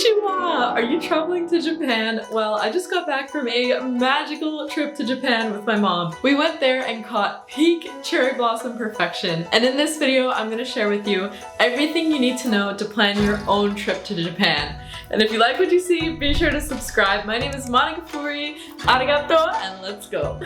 Konnichiwa! Are you traveling to Japan? Well, I just got back from a magical trip to Japan with my mom. We went there and caught peak cherry blossom perfection. And in this video, I'm going to share with you everything you need to know to plan your own trip to Japan. And if you like what you see, be sure to subscribe. My name is Mahna Ghafori. Arigato, and let's go.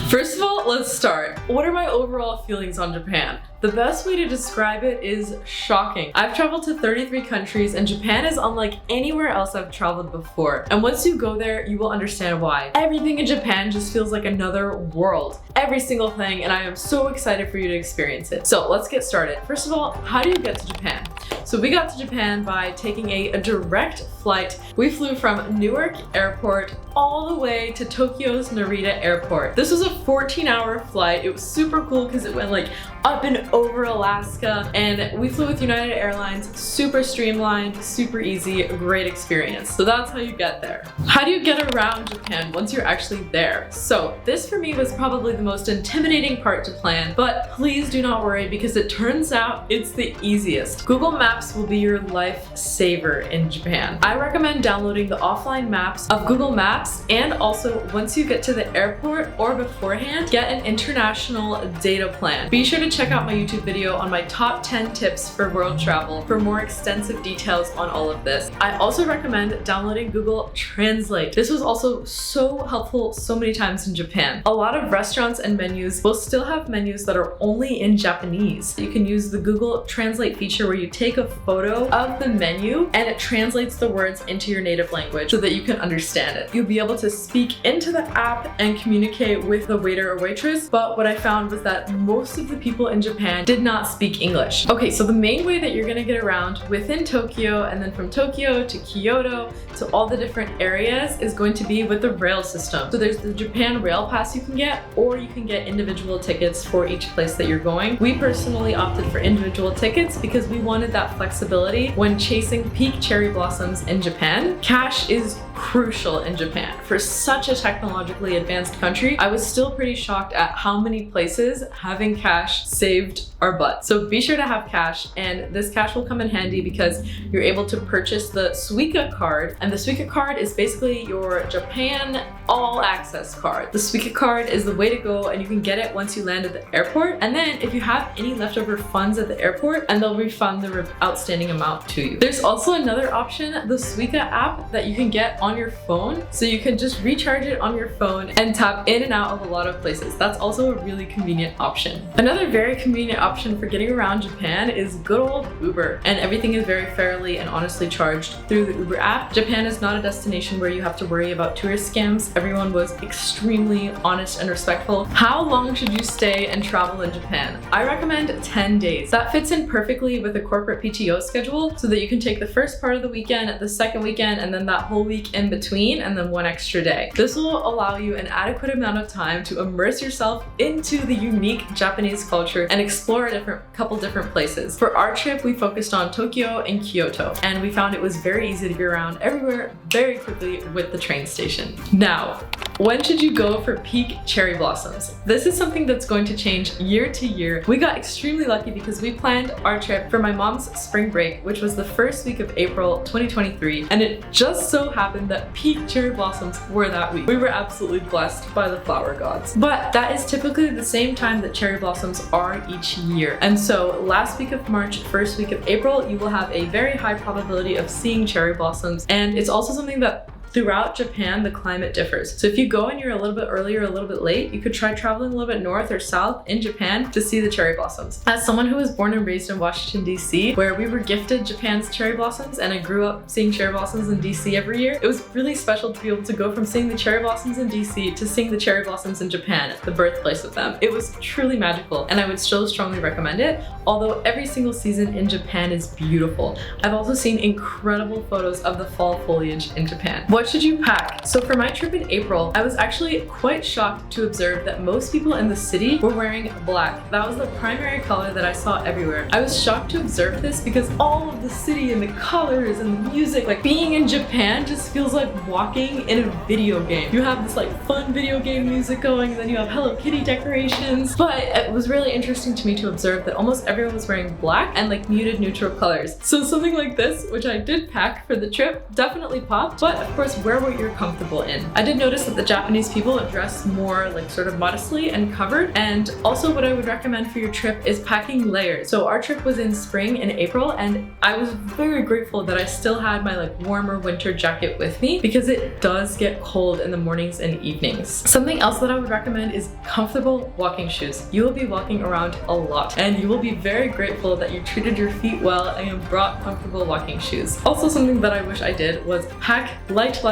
First of all, let's start. What are my overall feelings on Japan? The best way to describe it is shocking. I've traveled to 33 countries and Japan is unlike anywhere else I've traveled before. And once you go there, you will understand why. Everything in Japan just feels like another world. Every single thing, and I am so excited for you to experience it. So let's get started. First of all, how do you get to Japan? So we got to Japan by taking a direct flight. We flew from Newark Airport all the way to Tokyo's Narita Airport. This was a 14-hour flight. It was super cool because it went like up and over Alaska, and we flew with United Airlines. Super streamlined, super easy, great experience. So that's how you get there. How do you get around Japan once you're actually there? So this for me was probably the most intimidating part to plan, but please do not worry because it turns out it's the easiest. Google Maps will be your lifesaver in Japan. I recommend downloading the offline maps of Google Maps, and also once you get to the airport or beforehand, get an international data plan. Be sure to check out my YouTube video on my top 10 tips for world travel for more extensive details on all of this. I also recommend downloading Google Translate. This was also so helpful so many times in Japan. A lot of restaurants and menus will still have menus that are only in Japanese. You can use the Google Translate feature where you take a photo of the menu and it translates the words into your native language so that you can understand it. You'll be able to speak into the app and communicate with the waiter or waitress, but what I found was that most of the people in Japan did not speak English. Okay, so the main way that you're gonna get around within Tokyo and then from Tokyo to Kyoto to all the different areas is going to be with the rail system. So there's the Japan Rail Pass you can get, or you can get individual tickets for each place that you're going. We personally opted for individual tickets because we wanted that flexibility when chasing peak cherry blossoms in Japan. Cash is crucial in Japan. For such a technologically advanced country, I was still pretty shocked at how many places having cash saved our butt. So be sure to have cash, and this cash will come in handy because you're able to purchase the Suica card, and the Suica card is basically your Japan all access card. The Suica card is the way to go, and you can get it once you land at the airport, and then if you have any leftover funds at the airport, and they'll refund the outstanding amount to you. There's also another option, the Suica app, that you can get on your phone, so you can just recharge it on your phone and tap in and out of a lot of places. That's also a really convenient option. Another very convenient option for getting around Japan is good old Uber, and everything is very fairly and honestly charged through the Uber app. Japan is not a destination where you have to worry about tourist scams. Everyone was extremely honest and respectful. How long should you stay and travel in Japan? I recommend 10 days. That fits in perfectly with a corporate PTO schedule so that you can take the first part of the weekend, the second weekend, and then that whole week in between, and then one extra day. This will allow you an adequate amount of time to immerse yourself into the unique Japanese culture and explore a couple different places. For our trip, we focused on Tokyo and Kyoto, and we found it was very easy to get around everywhere very quickly with the train station. Now, when should you go for peak cherry blossoms? This is something that's going to change year to year. We got extremely lucky because we planned our trip for my mom's spring break, which was the first week of April 2023, and it just so happened that peak cherry blossoms were that week. We were absolutely blessed by the flower gods. But that is typically the same time that cherry blossoms are each year. And so last week of March, first week of April, you will have a very high probability of seeing cherry blossoms. And it's also something that throughout Japan, the climate differs. So if you go and you're a little bit early or a little bit late, you could try traveling a little bit north or south in Japan to see the cherry blossoms. As someone who was born and raised in Washington, D.C., where we were gifted Japan's cherry blossoms, and I grew up seeing cherry blossoms in D.C. every year, it was really special to be able to go from seeing the cherry blossoms in D.C. to seeing the cherry blossoms in Japan, the birthplace of them. It was truly magical, and I would still strongly recommend it, although every single season in Japan is beautiful. I've also seen incredible photos of the fall foliage in Japan. What what should you pack? So for my trip in April, I was actually quite shocked to observe that most people in the city were wearing black. That was the primary color that I saw everywhere. I was shocked to observe this because all of the city and the colors and the music, like being in Japan just feels like walking in a video game. You have this like fun video game music going, and then you have Hello Kitty decorations. But it was really interesting to me to observe that almost everyone was wearing black and like muted neutral colors. So something like this, which I did pack for the trip, definitely popped, but of course wear what you're comfortable in. I did notice that the Japanese people dress more like sort of modestly and covered, and also what I would recommend for your trip is packing layers. So our trip was in spring in April, and I was very grateful that I still had my like warmer winter jacket with me because it does get cold in the mornings and evenings. Something else that I would recommend is comfortable walking shoes. You will be walking around a lot, and you will be very grateful that you treated your feet well and you brought comfortable walking shoes. Also, something that I wish I did was pack light,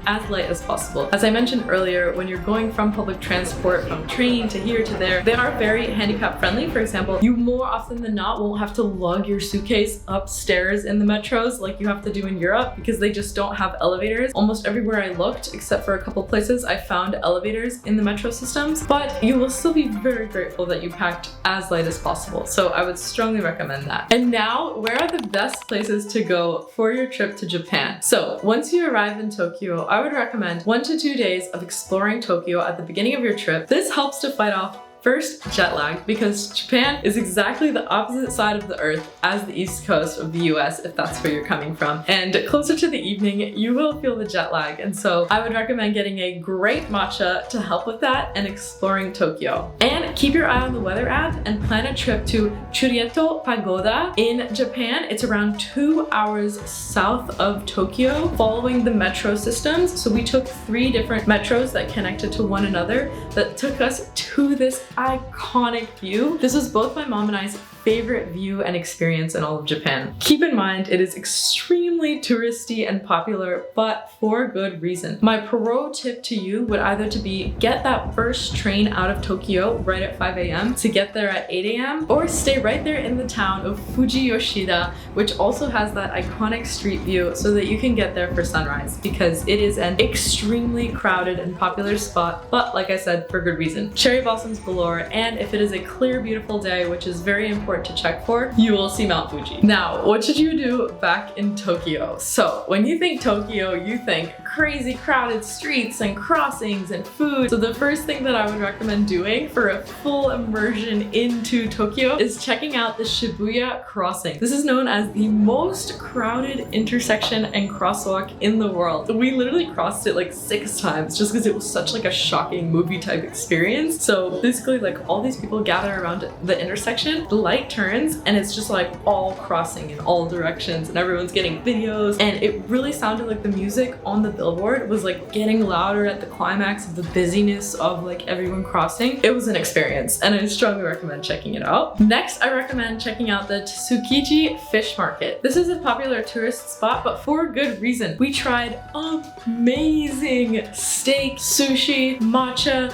as light as possible. As I mentioned earlier, when you're going from public transport, from train to here to there, they are very handicap friendly. For example, you more often than not won't have to lug your suitcase upstairs in the metros like you have to do in Europe because they just don't have elevators. Almost everywhere I looked, except for a couple places, I found elevators in the metro systems, but you will still be very grateful that you packed as light as possible. So I would strongly recommend that. And now, where are the best places to go for your trip to Japan? So once you arrive in Tokyo, I would recommend 1 to 2 days of exploring Tokyo at the beginning of your trip. This helps to fight off first, jet lag, because Japan is exactly the opposite side of the earth as the east coast of the US, if that's where you're coming from. And closer to the evening, you will feel the jet lag. And so I would recommend getting a great matcha to help with that and exploring Tokyo. And keep your eye on the weather app and plan a trip to Churieto Pagoda in Japan. It's around 2 hours south of Tokyo, following the metro systems. So we took 3 different metros that connected to one another that took us to this iconic view. This was both my mom and I's favorite view and experience in all of Japan. Keep in mind, it is extremely touristy and popular, but for good reason. My pro tip to you would either to be get that first train out of Tokyo right at 5 a.m. to get there at 8 a.m. or stay right there in the town of Fuji Yoshida, which also has that iconic street view so that you can get there for sunrise, because it is an extremely crowded and popular spot, but like I said, for good reason. Cherry blossoms galore, and if it is a clear, beautiful day, which is very important to check for, you will see Mount Fuji. Now, what should you do back in Tokyo? So when you think Tokyo, you think crazy crowded streets and crossings and food. So the first thing that I would recommend doing for a full immersion into Tokyo is checking out the Shibuya crossing. This is known as the most crowded intersection and crosswalk in the world. We literally crossed it like 6 times just because it was such like a shocking movie type experience. So basically, like, all these people gather around the intersection, the light turns, and it's just like all crossing in all directions, and everyone's getting videos, and it really sounded like the music on the billboard was like getting louder at the climax of the busyness of like everyone crossing. It was an experience, and I strongly recommend checking it out. Next, I recommend checking out the Tsukiji Fish Market. This is a popular tourist spot, but for good reason. We tried amazing steak, sushi, matcha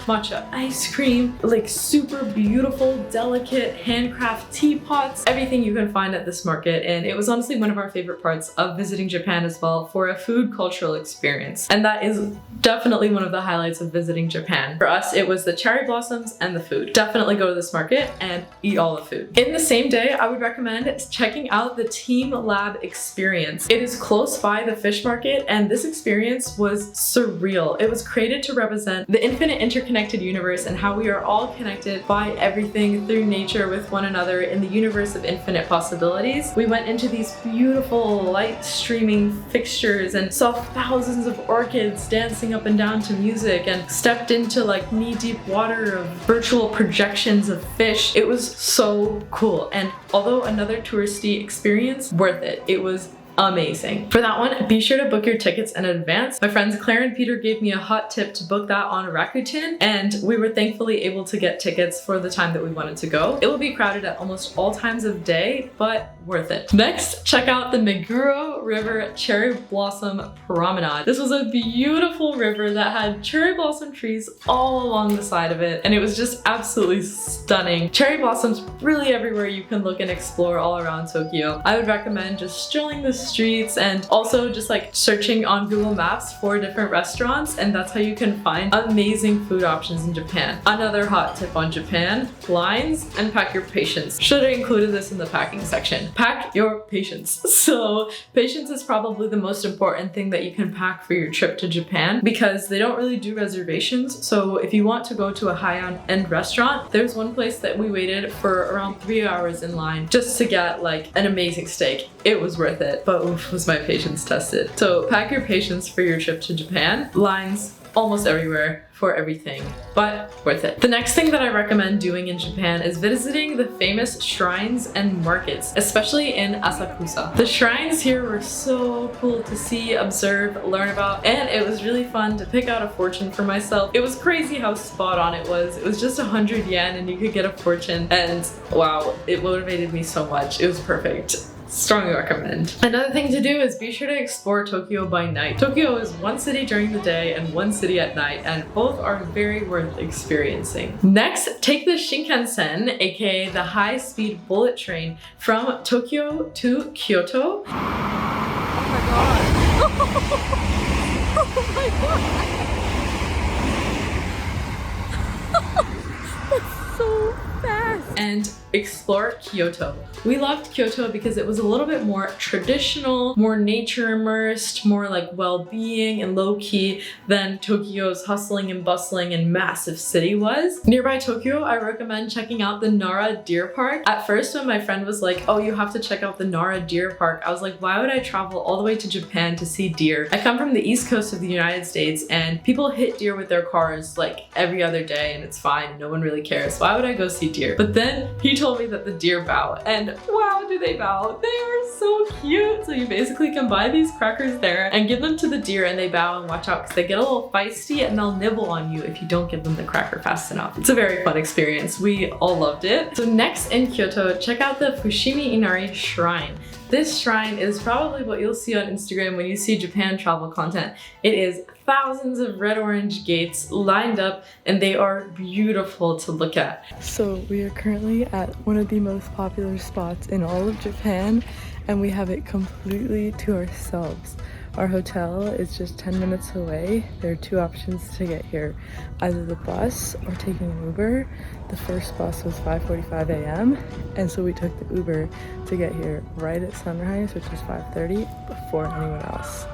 ice cream, like super beautiful, delicate handcraft teapots, everything you can find at this market. And it was honestly one of our favorite parts of visiting Japan as well, for a food cultural experience. And that is definitely one of the highlights of visiting Japan. For us, it was the cherry blossoms and the food. Definitely go to this market and eat all the food. In the same day, I would recommend checking out the Team Lab experience. It is close by the fish market, and this experience was surreal. It was created to represent the infinite interconnected universe and how we are all connected by everything through nature with one another in the universe of infinite possibilities. We went into these beautiful light streaming fixtures and saw thousands of orchids dancing up and down to music, and stepped into like knee-deep water of virtual projections of fish. It was so cool, and although another touristy experience, worth it. It was amazing. For that one, be sure to book your tickets in advance. My friends Claire and Peter gave me a hot tip to book that on Rakuten, and we were thankfully able to get tickets for the time that we wanted to go. It will be crowded at almost all times of day, but worth it. Next, check out the Meguro Tokyo River Cherry Blossom Promenade. This was a beautiful river that had cherry blossom trees all along the side of it, and it was just absolutely stunning. Cherry blossoms really everywhere you can look and explore all around Tokyo. I would recommend just strolling the streets and also just like searching on Google Maps for different restaurants, and that's how you can find amazing food options in Japan. Another hot tip on Japan: lines and pack your patience. Should have included this in the packing section. Pack your patience. So patience is probably the most important thing that you can pack for your trip to Japan, because they don't really do reservations. So if you want to go to a high-end restaurant, there's one place that we waited for around 3 hours in line just to get like an amazing steak. It was worth it, but oof, was my patience tested. So pack your patience for your trip to Japan. Lines almost everywhere for everything, but worth it. The next thing that I recommend doing in Japan is visiting the famous shrines and markets, especially in Asakusa. The shrines here were so cool to see, observe, learn about, and it was really fun to pick out a fortune for myself. It was crazy how spot on it was. It was just 100 yen and you could get a fortune, and wow, it motivated me so much. It was perfect. Strongly recommend. Another thing to do is be sure to explore Tokyo by night. Tokyo is one city during the day and one city at night, and both are very worth experiencing. Next, take the Shinkansen, aka the high-speed bullet train, from Tokyo to Kyoto. Oh my god. Oh my god. That's so fast. And explore Kyoto. We loved Kyoto because it was a little bit more traditional, more nature immersed, more like well-being and low-key than Tokyo's hustling and bustling and massive city was. Nearby Tokyo, I recommend checking out the Nara Deer Park. At first, when my friend was like, oh, you have to check out the Nara Deer Park, I was like, why would I travel all the way to Japan to see deer? I come from the East Coast of the United States and people hit deer with their cars like every other day and it's fine, no one really cares. Why would I go see deer? But then he told me that the deer bow, and wow, do they bow. They are so cute. So you basically can buy these crackers there and give them to the deer and they bow, and watch out because they get a little feisty and they'll nibble on you if you don't give them the cracker fast enough. It's a very fun experience. We all loved it. So next in Kyoto, check out the Fushimi Inari Shrine. This shrine is probably what you'll see on Instagram when you see Japan travel content. It is thousands of red-orange gates lined up and they are beautiful to look at. So we are currently at one of the most popular spots in all of Japan and we have it completely to ourselves. Our hotel is just 10 minutes away. There are two options to get here, either the bus or taking an Uber. The first bus was 5:45 a.m. and so we took the Uber to get here right at sunrise, which is 5:30, before anyone else.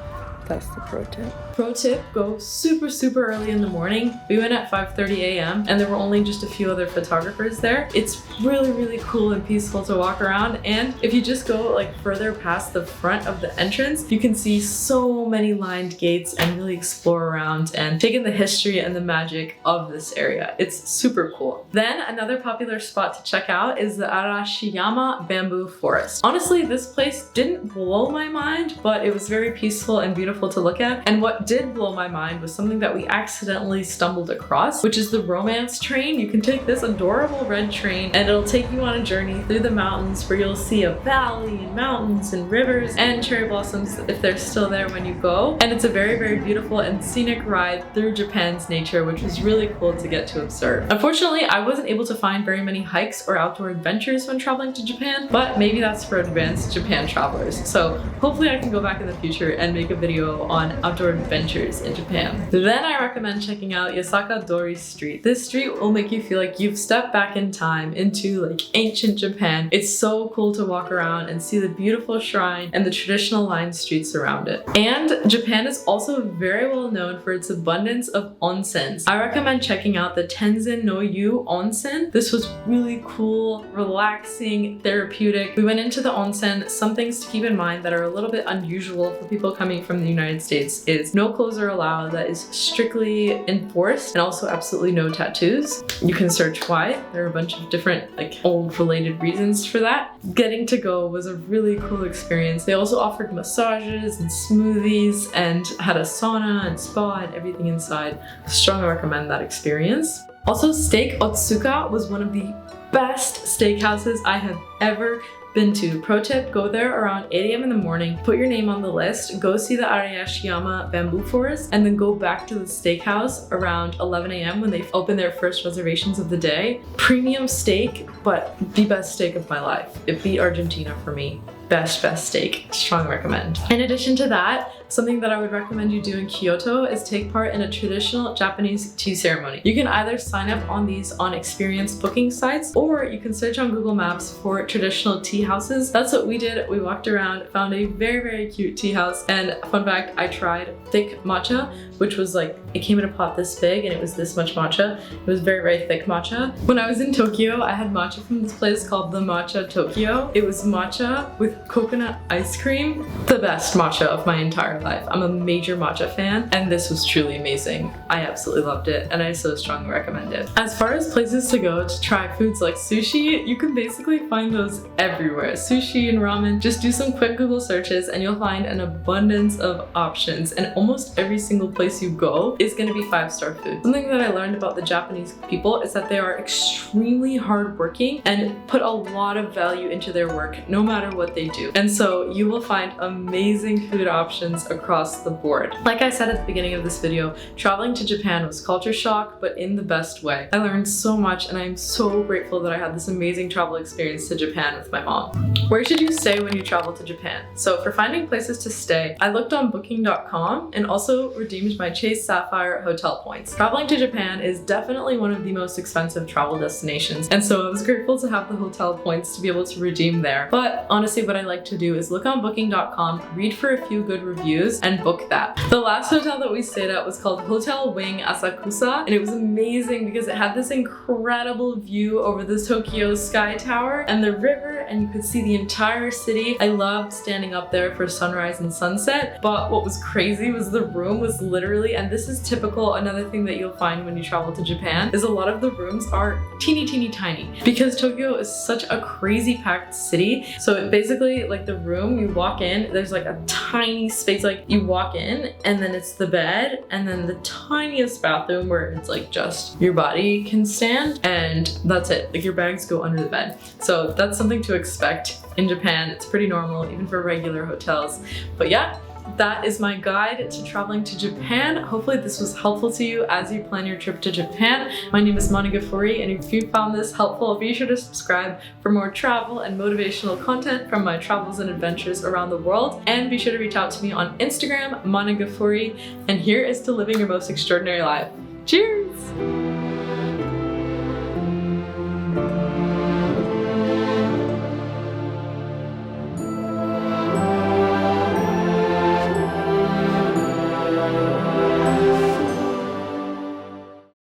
That's the pro tip. Pro tip, go super early in the morning. We went at 5:30 a.m. and there were only just a few other photographers there. It's really cool and peaceful to walk around, and if you just go like further past the front of the entrance, you can see so many lined gates and really explore around and take in the history and the magic of this area. It's super cool. Then another popular spot to check out is the Arashiyama Bamboo Forest. Honestly, this place didn't blow my mind, but it was very peaceful and beautiful to look at. And what did blow my mind was something that we accidentally stumbled across, which is the romance train. You can take this adorable red train and it'll take you on a journey through the mountains where you'll see a valley and mountains and rivers and cherry blossoms if they're still there when you go. And it's a very beautiful and scenic ride through Japan's nature, which was really cool to get to observe. Unfortunately, I wasn't able to find very many hikes or outdoor adventures when traveling to Japan, but maybe that's for advanced Japan travelers. So hopefully I can go back in the future and make a video on outdoor adventures in Japan. Then I recommend checking out Yasaka Dori Street. This street will make you feel like you've stepped back in time into like ancient Japan. It's so cool to walk around and see the beautiful shrine and the traditional lined streets around it. And Japan is also very well known for its abundance of onsens. I recommend checking out the Tenzin no Yu Onsen. This was really cool, relaxing, therapeutic. We went into the onsen. Some things to keep in mind that are a little bit unusual for people coming from the United States is no clothes are allowed. That is strictly enforced, and also absolutely no tattoos. You can search why. There are a bunch of different like old related reasons for that. Getting to go was a really cool experience. They also offered massages and smoothies and had a sauna and spa and everything inside. Strongly recommend that experience. Also, Steak Otsuka was one of the best steakhouses I have ever been to. Pro tip, go there around 8 a.m. in the morning, put your name on the list, go see the Arayashiyama bamboo forest, and then go back to the steakhouse around 11 a.m. when they open their first reservations of the day. Premium steak, but the best steak of my life. It beat Argentina for me. Best steak. Strong recommend. In addition to that, something that I would recommend you do in Kyoto is take part in a traditional Japanese tea ceremony. You can either sign up on these on experience booking sites, or you can search on Google Maps for traditional tea houses. That's what we did. We walked around, found a very cute tea house, and fun fact, I tried thick matcha, which was like, it came in a pot this big and it was this much matcha. It was very thick matcha. When I was in Tokyo, I had matcha from this place called the Matcha Tokyo. It was matcha with coconut ice cream. The best matcha of my entire life. I'm a major matcha fan, and this was truly amazing. I absolutely loved it, and I so strongly recommend it. As far as places to go to try foods like sushi, you can basically find those everywhere. Sushi and ramen, just do some quick Google searches and you'll find an abundance of options, and almost every single place you go is going to be 5-star food. Something that I learned about the Japanese people is that they are extremely hardworking and put a lot of value into their work no matter what they do. And so you will find amazing food options across the board. Like I said at the beginning of this video, traveling to Japan was culture shock, but in the best way. I learned so much, and I'm so grateful that I had this amazing travel experience to Japan with my mom. Where should you stay when you travel to Japan? So for finding places to stay, I looked on booking.com and also redeemed my Chase Sapphire hotel points. Traveling to Japan is definitely one of the most expensive travel destinations, and so I was grateful to have the hotel points to be able to redeem there. But honestly, what I like to do is look on booking.com, read for a few good reviews, and book that. The last hotel that we stayed at was called Hotel Wing Asakusa, and it was amazing because it had this incredible view over the Tokyo Sky Tower and the river, and you could see the entire city. I loved standing up there for sunrise and sunset, but what was crazy was the room was literally, and this is typical, another thing that you'll find when you travel to Japan, is a lot of the rooms are teeny tiny because Tokyo is such a crazy packed city. So it basically, like the room, you walk in, there's like a tiny space, like you walk in and then it's the bed and then the tiniest bathroom where it's like just your body can stand, and that's it. Like your bags go under the bed. So that's something to expect in Japan. It's pretty normal even for regular hotels. But yeah, that is my guide to traveling to Japan. Hopefully this was helpful to you as you plan your trip to Japan. My name is Mahna Ghafori, and if you found this helpful, be sure to subscribe for more travel and motivational content from my travels and adventures around the world. And be sure to reach out to me on Instagram, Mahna Ghafori. And here is to living your most extraordinary life. Cheers!